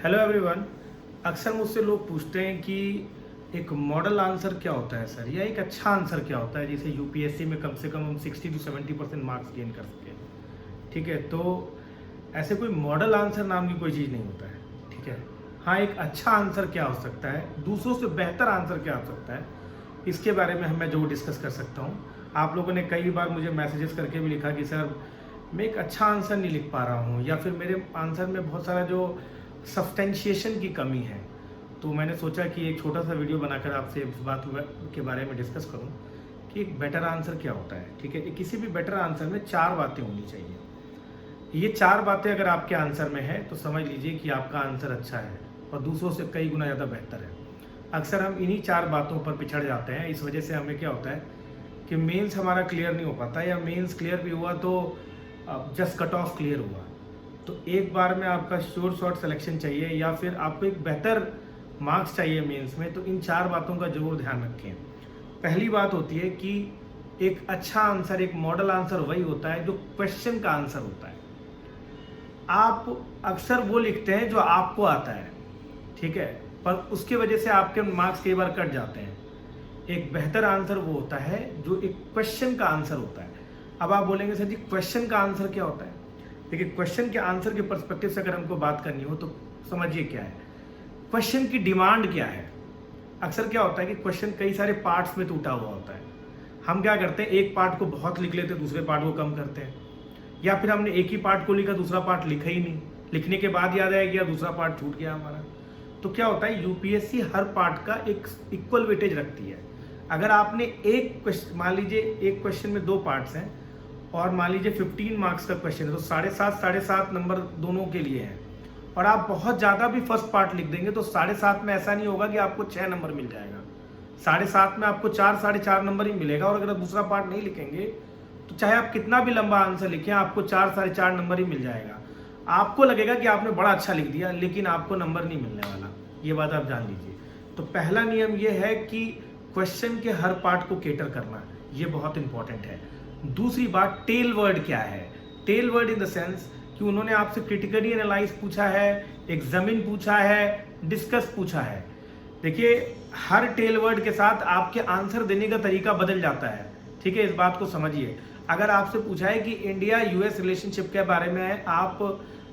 Hello everyone. अक्सर मुझसे लोग पूछते हैं कि एक मॉडल आंसर क्या होता है सर, या एक अच्छा आंसर क्या होता है जिसे यूपीएससी में कम से कम हम 60 to 70% मार्क्स गेन कर सकें। ठीक है, तो ऐसे कोई मॉडल आंसर नाम की कोई चीज़ नहीं होता है। ठीक है, हाँ, एक अच्छा आंसर क्या हो सकता है, दूसरों से बेहतर आंसर क्या हो सकता है, इसके बारे में मैं जो डिस्कस कर सकता हूँ। आप लोगों ने कई बार मुझे मैसेजेस करके भी लिखा कि सर मैं एक अच्छा आंसर नहीं लिख पा रहा हूँ, या फिर मेरे आंसर में बहुत सारा जो सब्सटेंशिएशन की कमी है। तो मैंने सोचा कि एक छोटा सा वीडियो बनाकर आपसे इस बात के बारे में डिस्कस करूं कि एक बेटर आंसर क्या होता है। ठीक है, किसी भी बेटर आंसर में 4 बातें होनी चाहिए। ये 4 बातें अगर आपके आंसर में है तो समझ लीजिए कि आपका आंसर अच्छा है और दूसरों से कई गुना ज़्यादा बेहतर है। अक्सर हम इन्हीं 4 बातों पर पिछड़ जाते हैं। इस वजह से हमें क्या होता है कि मेंस हमारा क्लियर नहीं हो पाता, या मेंस क्लियर भी हुआ तो जस्ट कट ऑफ क्लियर हुआ। तो एक बार में आपका श्योर शॉर्ट सिलेक्शन चाहिए, या फिर आपको एक बेहतर मार्क्स चाहिए मेंस में, तो इन 4 बातों का जरूर ध्यान रखें। पहली बात होती है कि एक अच्छा आंसर, एक मॉडल आंसर वही होता है जो क्वेश्चन का आंसर होता है। आप अक्सर वो लिखते हैं जो आपको आता है, ठीक है, पर उसकी वजह से आपके मार्क्स कई बार कट जाते हैं। एक बेहतर आंसर वो होता है जो एक क्वेश्चन का आंसर होता है। अब आप बोलेंगे सर जी क्वेश्चन का आंसर क्या होता है। देखिए, क्वेश्चन के आंसर के पर्सपेक्टिव से अगर हमको बात करनी हो तो समझिए क्या है, क्वेश्चन की डिमांड क्या है। अक्सर क्या होता है कि क्वेश्चन कई सारे पार्ट्स में टूटा हुआ होता है। हम क्या करते हैं, एक पार्ट को बहुत लिख लेते हैं, दूसरे पार्ट को कम करते हैं, या फिर हमने एक ही पार्ट को लिखा, दूसरा पार्ट लिखा ही नहीं, लिखने के बाद याद आया गया, दूसरा पार्ट छूट गया हमारा। तो क्या होता है, यूपीएससी हर पार्ट का एक इक्वल वेटेज रखती है। अगर आपने एक क्वेश्चन, मान लीजिए एक क्वेश्चन में 2 पार्ट्स हैं और मान लीजिए 15 मार्क्स का क्वेश्चन है, तो 7.5 नंबर दोनों के लिए हैं, और आप बहुत ज़्यादा भी फर्स्ट पार्ट लिख देंगे तो 7.5 में ऐसा नहीं होगा कि आपको 6 नंबर मिल जाएगा। 7.5 में आपको 4-4.5 नंबर ही मिलेगा, और अगर आप दूसरा पार्ट नहीं लिखेंगे तो चाहे आप कितना भी लंबा आंसर लिखें, आपको 4-4.5 नंबर ही मिल जाएगा। आपको लगेगा कि आपने बड़ा अच्छा लिख दिया, लेकिन आपको नंबर नहीं मिलने वाला। ये बात आप जान लीजिए। तो पहला नियम ये है कि क्वेश्चन के हर पार्ट को केटर करना, ये बहुत इंपॉर्टेंट है। दूसरी बात, टेल वर्ड क्या है। Tell word in the sense कि उन्होंने आपसे क्रिटिकली एनालाइज पूछा है, एग्जामिन पूछा है, डिस्कस पूछा है। देखिए, हर टेल वर्ड के साथ आपके आंसर देने का तरीका बदल जाता है। ठीक है, इस बात को समझिए। अगर आपसे पूछा है कि इंडिया यूएस रिलेशनशिप के बारे में आप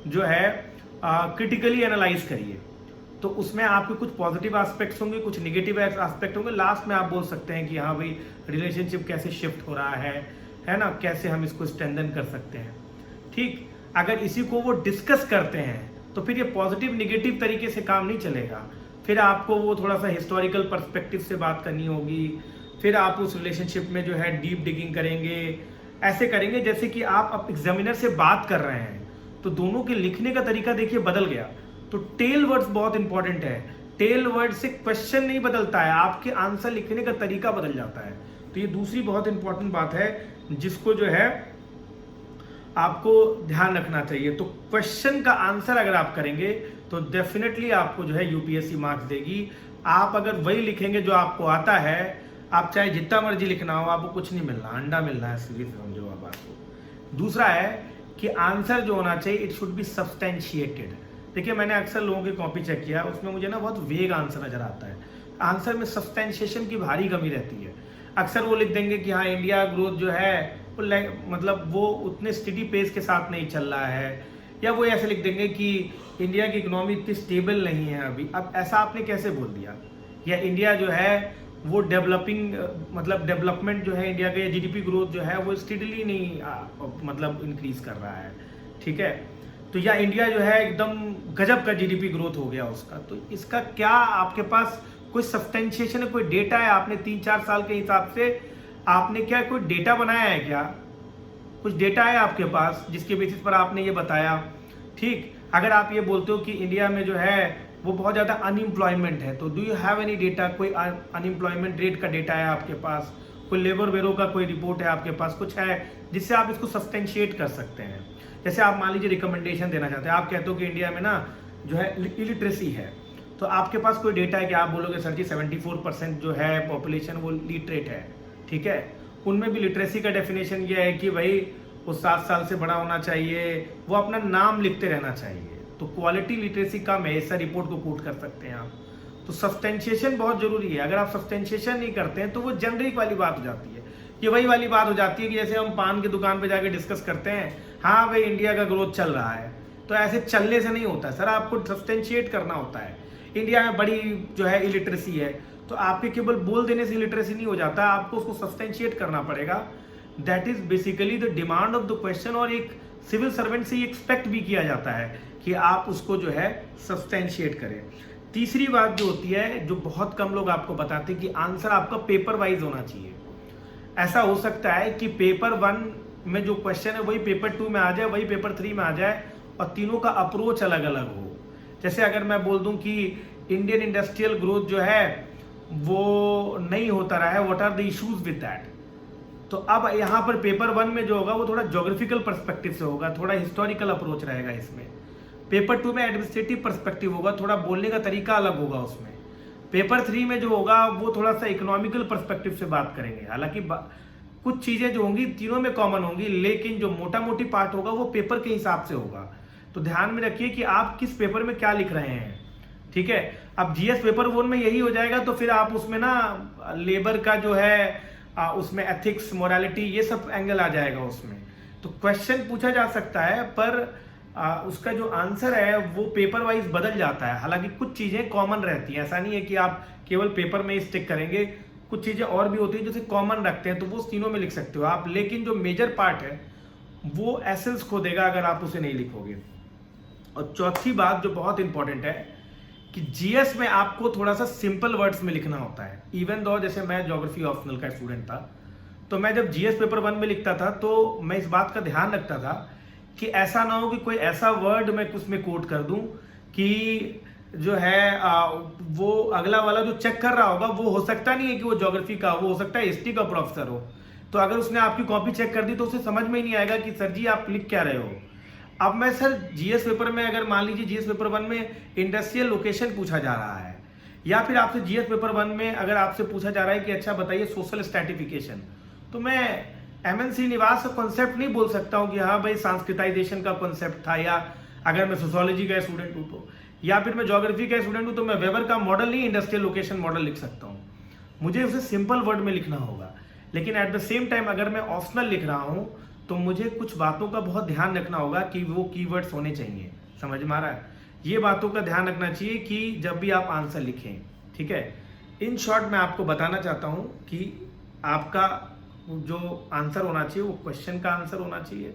जो है क्रिटिकली एनालाइज करिए, तो उसमें आपके कुछ पॉजिटिव एस्पेक्ट्स होंगे, कुछ निगेटिव एस्पेक्ट होंगे। लास्ट में आप बोल सकते हैं कि हाँ भाई, रिलेशनशिप कैसे शिफ्ट हो रहा है ना, कैसे हम इसको स्ट्रेंथन कर सकते हैं। ठीक, अगर इसी को वो डिस्कस करते हैं तो फिर ये पॉजिटिव निगेटिव तरीके से काम नहीं चलेगा। फिर आपको वो थोड़ा सा हिस्टोरिकल पर्सपेक्टिव से बात करनी होगी, फिर आप उस रिलेशनशिप में जो है डीप डिगिंग करेंगे, ऐसे करेंगे जैसे कि आप एग्जामिनर से बात कर रहे हैं। तो दोनों के लिखने का तरीका देखिए बदल गया। तो टेल वर्ड्स बहुत इंपॉर्टेंट है। टेल वर्ड से क्वेश्चन नहीं बदलता है, आपके आंसर लिखने का तरीका बदल जाता है। तो ये दूसरी बहुत इंपॉर्टेंट बात है जिसको जो है आपको ध्यान रखना चाहिए। तो क्वेश्चन का आंसर अगर आप करेंगे तो डेफिनेटली आपको जो है यूपीएससी मार्क्स देगी। आप अगर वही लिखेंगे जो आपको आता है, आप चाहे जितना मर्जी लिखना हो, आपको कुछ नहीं मिलना, अंडा मिलना है, सीधी समझो आप बात को। दूसरा है कि आंसर जो होना चाहिए, इट शुड बी सब्सटेंशिएटेड। देखिए, मैंने अक्सर लोगों की कॉपी चेक किया, उसमें मुझे ना बहुत वेग आंसर नजर आता है। आंसर में सब्सटेंशिएशन की भारी कमी रहती है। अक्सर वो लिख देंगे कि हाँ, इंडिया ग्रोथ जो है वो मतलब वो उतने स्टडी पेस के साथ नहीं चल रहा है, या वो ऐसे लिख देंगे कि इंडिया की इकोनॉमी इतनी स्टेबल नहीं है अभी। अब ऐसा आपने कैसे बोल दिया, या इंडिया जो है वो डेवलपिंग, मतलब डेवलपमेंट जो है इंडिया का, जीडीपी ग्रोथ जो है वो स्टेडली नहीं मतलब इंक्रीज कर रहा है। ठीक है, तो या इंडिया जो है एकदम गजब का जीडीपी ग्रोथ हो गया उसका। तो इसका क्या आपके पास कोई सब्सटेंशिएशन है, कोई डेटा है? आपने 3-4 साल के हिसाब से आपने क्या कोई डेटा बनाया है क्या? कुछ डेटा है आपके पास जिसके बेसिस पर आपने ये बताया? ठीक, अगर आप ये बोलते हो कि इंडिया में जो है वो बहुत ज़्यादा अनएम्प्लॉयमेंट है, तो do you have any data? कोई अनएम्प्लॉयमेंट रेट का डेटा है आपके पास? कोई लेबर ब्यूरो का कोई रिपोर्ट है आपके पास? कुछ है जिससे आप इसको सब्सटेंशिएट कर सकते हैं। जैसे आप मान लीजिए रिकमेंडेशन देना चाहते हैं, आप कहते हो कि इंडिया में ना जो है इलिटरेसी है, तो आपके पास कोई डेटा है कि आप बोलोगे सर जी 74% जो है पॉपुलेशन वो लिटरेट है। ठीक है, उनमें भी लिटरेसी का डेफिनेशन ये है कि भाई वो 7 साल से बड़ा होना चाहिए, वो अपना नाम लिखते रहना चाहिए। तो क्वालिटी लिटरेसी कम है, ऐसा रिपोर्ट को कोट कर सकते हैं आप। तो सब्सटेंशिएशन बहुत जरूरी है। अगर आप सब्सटेंशिएशन नहीं करते हैं तो वो जेनरिक वाली बात हो जाती है। ये वही वाली बात हो जाती है कि जैसे हम पान की दुकान पे जाके डिस्कस करते हैं, हाँ भाई इंडिया का ग्रोथ चल रहा है, तो ऐसे चलने से नहीं होता सर, आपको सब्सटेंशिएट करना होता है। इंडिया में बड़ी जो है इलिटरेसी है, तो आपके केवल बोल देने से इलिटरेसी नहीं हो जाता, आपको उसको सब्सटेंशिएट करना पड़ेगा। That is basically the demand of the question, और एक सिविल सर्वेंट से ये एक्सपेक्ट भी किया जाता है कि आप उसको जो है सब्सटेंशिएट करें। तीसरी बात जो होती है, जो बहुत कम लोग आपको बताते हैं, कि आंसर आपका पेपर वाइज होना चाहिए। ऐसा हो सकता है कि पेपर 1 में जो क्वेश्चन है वही पेपर 2 में आ जाए, वही पेपर 3 में आ जाए, और तीनों का अप्रोच अलग अलग हो। जैसे अगर मैं बोल दूं कि इंडियन इंडस्ट्रियल ग्रोथ जो है वो नहीं होता रहा है, what are the issues with that, तो अब यहाँ पर पेपर 1 में जो होगा वो थोड़ा ज्योग्राफिकल पर्सपेक्टिव से होगा, थोड़ा हिस्टोरिकल अप्रोच रहेगा इसमें। पेपर 2 में एडमिनिस्ट्रेटिव पर्सपेक्टिव होगा, थोड़ा बोलने का तरीका अलग होगा उसमें। पेपर 3 में जो होगा वो थोड़ा सा इकोनॉमिकल पर्सपेक्टिव से बात करेंगे। हालांकि कुछ चीजें जो होंगी तीनों में कॉमन होंगी, लेकिन जो मोटा मोटी पार्ट होगा वो पेपर के हिसाब से होगा। तो ध्यान में रखिए कि आप किस पेपर में क्या लिख रहे हैं, ठीक है। अब जीएस पेपर 1 में यही हो जाएगा, तो फिर आप उसमें ना लेबर का जो है उसमें एथिक्स, मोरालिटी, ये सब एंगल आ जाएगा उसमें। तो क्वेश्चन पूछा जा सकता है, पर उसका जो आंसर है वो पेपर वाइज बदल जाता है। हालांकि कुछ चीजें कॉमन रहती हैं, ऐसा नहीं है कि आप केवल पेपर में ही स्टिक करेंगे, कुछ चीजें और भी होती है जैसे कॉमन रखते हैं, तो वो तीनों में लिख सकते हो आप। लेकिन जो मेजर पार्ट है वो एसेंस खो देगा अगर आप उसे नहीं लिखोगे। और चौथी बात जो बहुत इंपॉर्टेंट है कि जीएस में आपको थोड़ा सा सिंपल वर्ड्स में लिखना होता है। इवन दो जैसे मैं ज्योग्राफी ऑप्शनल का स्टूडेंट था, तो मैं जब जीएस पेपर 1 में लिखता था तो मैं इस बात का ध्यान रखता था कि ऐसा ना हो कि कोई ऐसा वर्ड मैं उसमें कोट कर दूं कि जो है वो अगला वाला जो चेक कर रहा होगा वो हो सकता नहीं है कि वो ज्योग्राफी का, वो हो सकता है हिस्ट्री का प्रोफेसर हो। तो अगर उसने आपकी कॉपी चेक कर दी तो उसे समझ में ही नहीं आएगा कि सर जी आप लिख क्या रहे हो। अब मैं सर जीएस पेपर में, अगर मान लीजिए जीएस पेपर 1 में इंडस्ट्रियल लोकेशन पूछा जा रहा है, या फिर आपसे जीएस पेपर 1 में अगर आपसे पूछा जा रहा है कि अच्छा बताइए सोशल स्ट्रैटिफिकेशन, तो मैं एमएन श्रीनिवास का कॉन्सेप्ट नहीं बोल सकता हूँ कि हाँ भाई सांस्कृतिजाइजेशन का कॉन्सेप्ट था, या अगर मैं सोशोलॉजी का स्टूडेंट हूँ तो, या फिर मैं ज्योग्राफी का स्टूडेंट हूँ तो मैं वेबर का मॉडल नहीं इंडस्ट्रियल लोकेशन मॉडल लिख सकता हूँ। मुझे उसे सिंपल वर्ड में लिखना होगा। लेकिन एट द सेम टाइम अगर मैं ऑप्शनल लिख रहा हूँ तो मुझे कुछ बातों का बहुत ध्यान रखना होगा कि वो कीवर्ड्स होने चाहिए। समझ में आ रहा है? ये बातों का ध्यान रखना चाहिए कि जब भी आप आंसर लिखें, ठीक है। इन शॉर्ट मैं आपको बताना चाहता हूँ कि आपका जो आंसर होना चाहिए वो क्वेश्चन का आंसर होना चाहिए।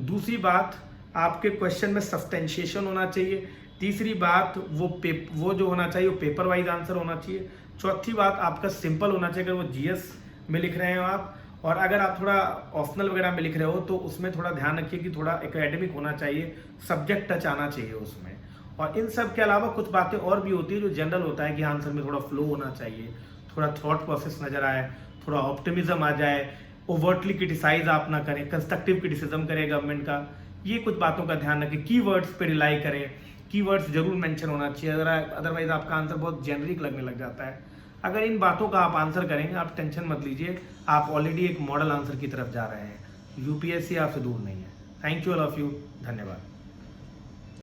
दूसरी बात, आपके क्वेश्चन में सब्सटेंशिएशन होना चाहिए। तीसरी बात, वो जो होना चाहिए वो पेपर वाइज आंसर होना चाहिए। चौथी बात, आपका सिंपल होना चाहिए अगर वो जीएस में लिख रहे हो आप, और अगर आप थोड़ा ऑप्शनल वगैरह में लिख रहे हो तो उसमें थोड़ा ध्यान रखिए कि थोड़ा एकेडमिक होना चाहिए, सब्जेक्ट टच आना चाहिए उसमें। और इन सब के अलावा कुछ बातें और भी होती है जो जनरल होता है कि आंसर में थोड़ा फ्लो होना चाहिए, थोड़ा थॉट प्रोसेस नजर आए, थोड़ा ऑप्टिमिज्म आ जाए, ओवर्टली क्रिटिसाइज आप ना करें, कंस्ट्रक्टिव क्रिटिसिज्म करें गवर्नमेंट का। ये कुछ बातों का ध्यान रखें। कीवर्ड्स पे रिलाई करें, कीवर्ड्स जरूर मेंशन होना चाहिए, अदरवाइज आपका आंसर बहुत जेनरिक लगने लग जाता है। अगर इन बातों का आप आंसर करेंगे, आप टेंशन मत लीजिए, आप ऑलरेडी एक मॉडल आंसर की तरफ जा रहे हैं। यूपीएससी आपसे दूर नहीं है। Thank you all of you, धन्यवाद।